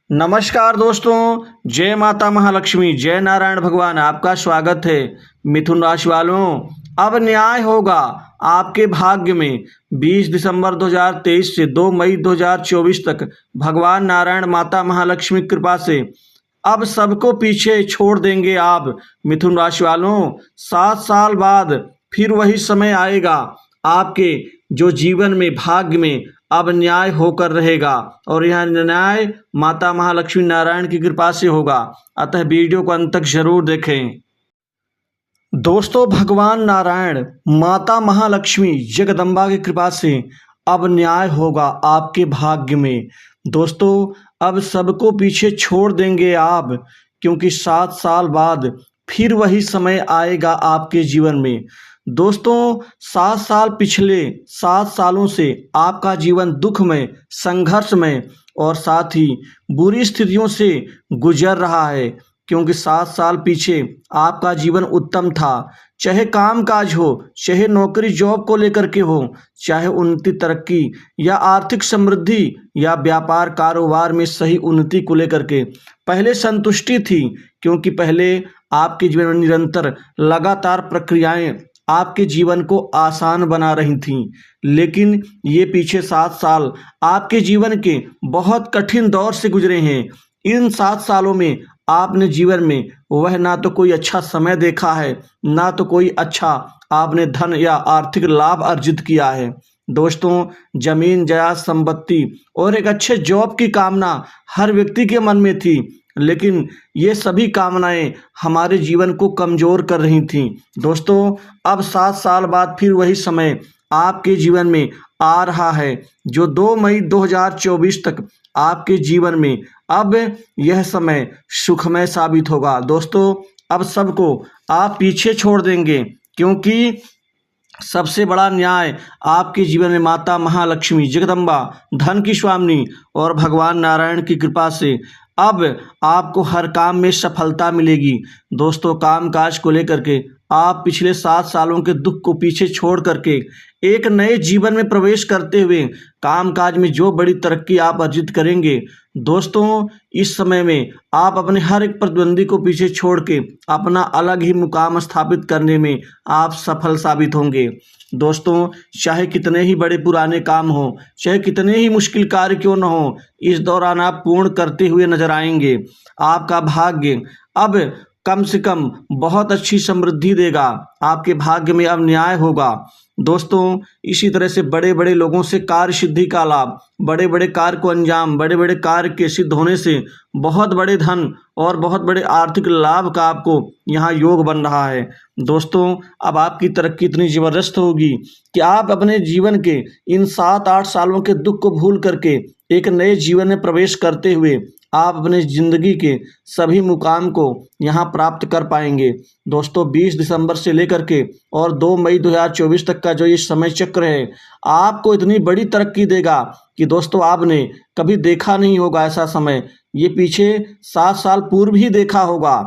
नमस्कार दोस्तों, जय माता महालक्ष्मी, जय नारायण भगवान। आपका स्वागत है। मिथुन राशि वालों, अब न्याय होगा आपके भाग्य में। 20 दिसंबर 2023 से 2 मई 2024 तक भगवान नारायण माता महालक्ष्मी की कृपा से अब सबको पीछे छोड़ देंगे आप। मिथुन राशि वालों, 7 साल बाद फिर वही समय आएगा आपके जो जीवन में, भाग्य में अब न्याय होकर रहेगा और यह न्याय माता महालक्ष्मी नारायण की कृपा से होगा। अतः वीडियो को अंत तक जरूर देखें। दोस्तों, भगवान नारायण माता महालक्ष्मी जगदम्बा की कृपा से अब न्याय होगा आपके भाग्य में। दोस्तों, अब सबको पीछे छोड़ देंगे आप, क्योंकि 7 साल बाद फिर वही समय आएगा आपके जीवन में। दोस्तों, 7 साल पिछले 7 सालों से आपका जीवन दुख में, संघर्ष में और साथ ही बुरी स्थितियों से गुजर रहा है, क्योंकि 7 साल पीछे आपका जीवन उत्तम था। चाहे काम काज हो, चाहे नौकरी जॉब को लेकर के हो, चाहे उन्नति तरक्की या आर्थिक समृद्धि या व्यापार कारोबार में सही उन्नति को लेकर के पहले संतुष्टि थी, क्योंकि पहले आपके जीवन में निरंतर लगातार प्रक्रियाएं आपके जीवन को आसान बना रही थीं। लेकिन ये पीछे 7 साल आपके जीवन के बहुत कठिन दौर से गुजरे हैं। इन 7 सालों में आपने जीवन में वह ना तो कोई अच्छा समय देखा है, ना तो कोई अच्छा आपने धन या आर्थिक लाभ अर्जित किया है। दोस्तों, जमीन जायदाद संपत्ति और एक अच्छे जॉब की कामना हर व्यक्ति के मन में थी, लेकिन ये सभी कामनाएं हमारे जीवन को कमज़ोर कर रही थीं। दोस्तों, अब 7 साल बाद फिर वही समय आपके जीवन में आ रहा है, जो 2 मई 2024 तक आपके जीवन में अब यह समय सुखमय साबित होगा। दोस्तों, अब सबको आप पीछे छोड़ देंगे, क्योंकि सबसे बड़ा न्याय आपके जीवन में माता महालक्ष्मी जगदम्बा, धन की स्वामिनी और भगवान नारायण की कृपा से अब आपको हर काम में सफलता मिलेगी। दोस्तों, काम काज को लेकर के आप पिछले 7 सालों के दुख को पीछे छोड़ करके एक नए जीवन में प्रवेश करते हुए काम काज में जो बड़ी तरक्की आप अर्जित करेंगे। दोस्तों, इस समय में आप अपने हर एक प्रतिद्वंदी को पीछे छोड़ के अपना अलग ही मुकाम स्थापित करने में आप सफल साबित होंगे। दोस्तों, चाहे कितने ही बड़े पुराने काम हो, चाहे कितने ही मुश्किल कार्य क्यों न हो, इस दौरान आप पूर्ण करते हुए नजर आएंगे। आपका भाग्य अब कम से कम बहुत अच्छी समृद्धि देगा। आपके भाग्य में अब न्याय होगा। दोस्तों, इसी तरह से बड़े बड़े लोगों से कार्य सिद्धि का लाभ, बड़े बड़े कार्य को अंजाम, बड़े बड़े कार्य के सिद्ध होने से बहुत बड़े धन और बहुत बड़े आर्थिक लाभ का आपको यहाँ योग बन रहा है। दोस्तों, अब आपकी तरक्की इतनी ज़बरदस्त होगी कि आप अपने जीवन के इन 7-8 सालों के दुख को भूल करके एक नए जीवन में प्रवेश करते हुए आप अपने ज़िंदगी के सभी मुकाम को यहाँ प्राप्त कर पाएंगे। दोस्तों, 20 दिसंबर से लेकर के और 2 मई 2024 तक का जो ये समय चक्र है, आपको इतनी बड़ी तरक्की देगा कि दोस्तों आपने कभी देखा नहीं होगा ऐसा समय। ये पीछे 7 साल पूर्व ही देखा होगा,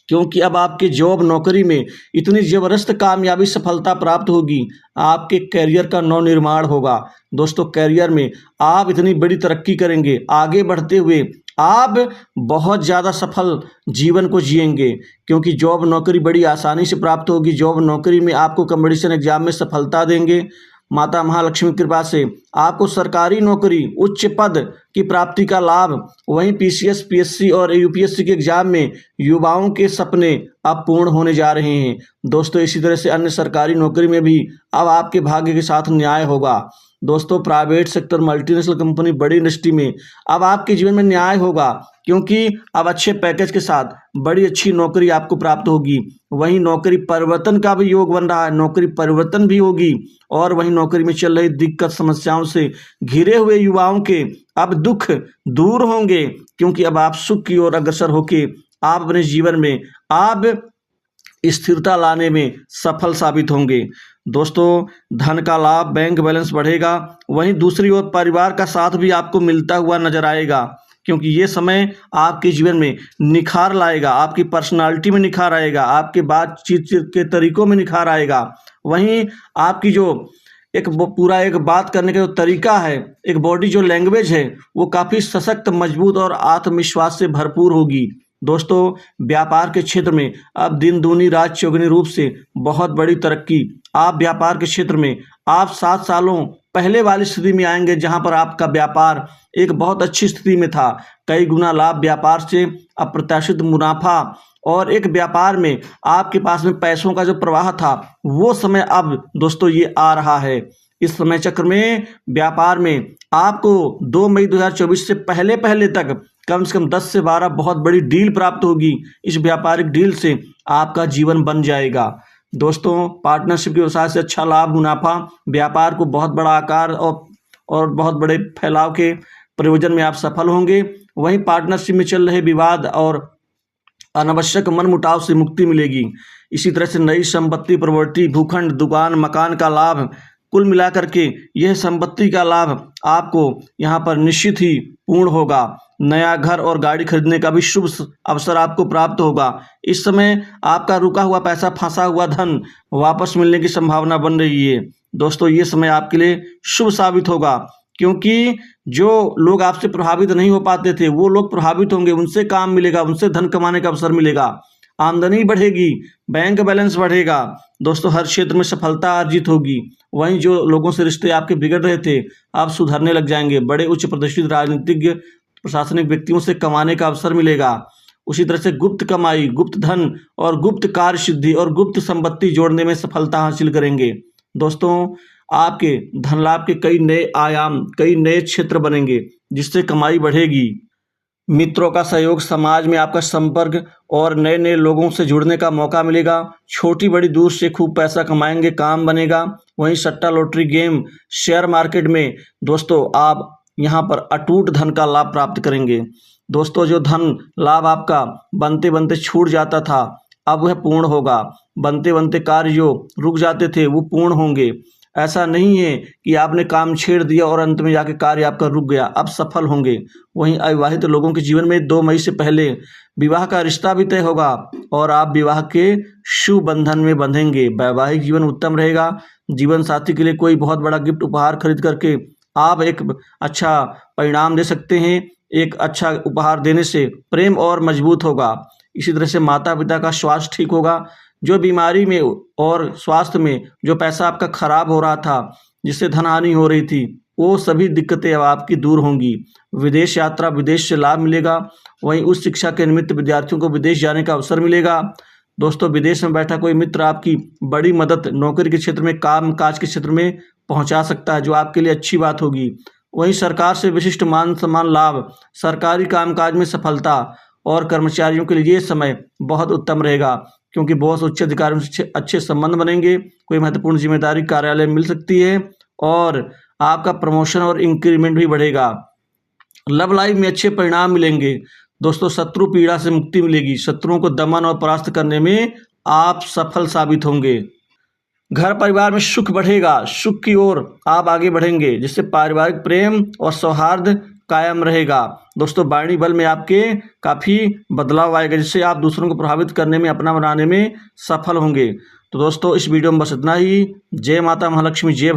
क्योंकि अब आपके जॉब नौकरी में इतनी ज़बरदस्त कामयाबी सफलता प्राप्त होगी। आपके करियर का नवनिर्माण होगा। दोस्तों, करियर में आप इतनी बड़ी तरक्की करेंगे, आगे बढ़ते हुए आप बहुत ज़्यादा सफल जीवन को जिएंगे, क्योंकि जॉब नौकरी बड़ी आसानी से प्राप्त होगी। जॉब नौकरी में आपको कंपटीशन एग्जाम में सफलता देंगे। माता महालक्ष्मी की कृपा से आपको सरकारी नौकरी, उच्च पद की प्राप्ति का लाभ, वहीं पीसीएस, पीएससी और यूपीएससी के एग्जाम में युवाओं के सपने अब पूर्ण होने जा रहे हैं। दोस्तों, इसी तरह से अन्य सरकारी नौकरी में भी अब आपके भाग्य के साथ न्याय होगा। दोस्तों, प्राइवेट सेक्टर, मल्टीनेशनल कंपनी, बड़ी इंडस्ट्री में अब आपके जीवन में न्याय होगा, क्योंकि अब अच्छे पैकेज के साथ बड़ी अच्छी नौकरी आपको प्राप्त होगी। वहीं नौकरी परिवर्तन का भी योग बन रहा है, नौकरी परिवर्तन भी होगी और वहीं नौकरी में चल रही दिक्कत समस्याओं से घिरे हुए युवाओं के अब दुख दूर होंगे, क्योंकि अब आप सुख की ओर अग्रसर होके आप अपने जीवन में आप स्थिरता लाने में सफल साबित होंगे। दोस्तों, धन का लाभ, बैंक बैलेंस बढ़ेगा। वहीं दूसरी ओर परिवार का साथ भी आपको मिलता हुआ नजर आएगा, क्योंकि ये समय आपके जीवन में निखार लाएगा, आपकी पर्सनालिटी में निखार आएगा, आपके बातचीत के तरीकों में निखार आएगा। वहीं आपकी जो एक पूरा एक बात करने का जो तरीका है, एक बॉडी जो लैंग्वेज है, वो काफ़ी सशक्त, मजबूत और आत्मविश्वास से भरपूर होगी। दोस्तों, व्यापार के क्षेत्र में अब दिन दूनी रात चौगुनी रूप से बहुत बड़ी तरक्की। आप व्यापार के क्षेत्र में आप 7 सालों पहले वाली स्थिति में आएंगे, जहां पर आपका व्यापार एक बहुत अच्छी स्थिति में था। कई गुना लाभ व्यापार से, अप्रत्याशित मुनाफा और एक व्यापार में आपके पास में पैसों का जो प्रवाह था, वो समय अब दोस्तों ये आ रहा है। इस समय चक्र में व्यापार में आपको 2 मई 2024 से पहले तक कम से कम 10 से 12 बहुत बड़ी डील प्राप्त होगी। इस व्यापारिक डील से आपका जीवन बन जाएगा। दोस्तों, पार्टनरशिप के व्यवसाय से अच्छा लाभ, मुनाफा, व्यापार को बहुत बड़ा आकार और बहुत बड़े फैलाव के प्रयोजन में आप सफल होंगे। वहीं पार्टनरशिप में चल रहे विवाद और अनावश्यक मनमुटाव से मुक्ति मिलेगी। इसी तरह से नई संपत्ति, प्रॉपर्टी, भूखंड, दुकान, मकान का लाभ, कुल मिलाकर के यह संपत्ति का लाभ आपको यहाँ पर निश्चित ही पूर्ण होगा। नया घर और गाड़ी खरीदने का भी शुभ अवसर आपको प्राप्त होगा। इस समय आपका रुका हुआ पैसा, फंसा हुआ धन वापस मिलने की संभावना बन रही है। दोस्तों, ये समय आपके लिए शुभ साबित होगा, क्योंकि जो लोग आपसे प्रभावित नहीं हो पाते थे, वो लोग प्रभावित होंगे, उनसे काम मिलेगा, उनसे धन कमाने का अवसर मिलेगा, आमदनी बढ़ेगी, बैंक बैलेंस बढ़ेगा। दोस्तों, हर क्षेत्र में सफलता अर्जित होगी। वहीं जो लोगों से रिश्ते आपके बिगड़ रहे थे, आप सुधरने लग जाएंगे। बड़े उच्च प्रतिष्ठित राजनीतिज्ञ, प्रशासनिक व्यक्तियों से कमाने का अवसर मिलेगा। उसी तरह से गुप्त कमाई, गुप्त धन और गुप्त कार्य सिद्धि और गुप्त संपत्ति जोड़ने में सफलता हासिल करेंगे। दोस्तों, आपके धन लाभ के कई नए आयाम, कई नए क्षेत्र बनेंगे, जिससे कमाई बढ़ेगी। मित्रों का सहयोग, समाज में आपका संपर्क और नए नए लोगों से जुड़ने का मौका मिलेगा। छोटी बड़ी दूर से खूब पैसा कमाएंगे, काम बनेगा। वहीं सट्टा, लॉटरी, गेम, शेयर मार्केट में दोस्तों आप यहाँ पर अटूट धन का लाभ प्राप्त करेंगे। दोस्तों, जो धन लाभ आपका बनते बनते छूट जाता था, अब वह पूर्ण होगा। बनते बनते कार्य जो रुक जाते थे, वो पूर्ण होंगे। ऐसा नहीं है कि आपने काम छेड़ दिया और अंत में जाके कार्य आपका रुक गया, अब सफल होंगे। वहीं अविवाहित लोगों के जीवन में 2 मई से पहले विवाह का रिश्ता भी तय होगा और आप विवाह के शुभ बंधन में बंधेंगे। वैवाहिक जीवन उत्तम रहेगा। जीवन साथी के लिए कोई बहुत बड़ा गिफ्ट उपहार खरीद करके आप एक अच्छा परिणाम दे सकते हैं। एक अच्छा उपहार देने से प्रेम और मजबूत होगा। इसी तरह से माता पिता का स्वास्थ्य ठीक होगा। जो बीमारी में और स्वास्थ्य में जो पैसा आपका खराब हो रहा था, जिससे धन हानि हो रही थी, वो सभी दिक्कतें अब आपकी दूर होंगी। विदेश यात्रा, विदेश से लाभ मिलेगा। वहीं उच्च शिक्षा के निमित्त विद्यार्थियों को विदेश जाने का अवसर मिलेगा। दोस्तों, विदेश में बैठा कोई मित्र आपकी बड़ी मदद नौकरी के क्षेत्र में, काम काज के क्षेत्र में पहुंचा सकता है, जो आपके लिए अच्छी बात होगी। वहीं सरकार से विशिष्ट मान सम्मान लाभ, सरकारी कामकाज में सफलता और कर्मचारियों के लिए ये समय बहुत उत्तम रहेगा, क्योंकि बॉस, उच्च अधिकारियों से अच्छे संबंध बनेंगे। कोई महत्वपूर्ण जिम्मेदारी कार्यालय में मिल सकती है और आपका प्रमोशन और इंक्रीमेंट भी बढ़ेगा। लव लाइफ में अच्छे परिणाम मिलेंगे। दोस्तों, शत्रु पीड़ा से मुक्ति मिलेगी। शत्रुओं को दमन और परास्त करने में आप सफल साबित होंगे। घर परिवार में सुख बढ़ेगा। सुख की ओर आप आगे बढ़ेंगे, जिससे पारिवारिक प्रेम और सौहार्द कायम रहेगा। दोस्तों, वाणी बल में आपके काफ़ी बदलाव आएगा, जिससे आप दूसरों को प्रभावित करने में, अपना बनाने में सफल होंगे। तो दोस्तों, इस वीडियो में बस इतना ही। जय माता महालक्ष्मी, जय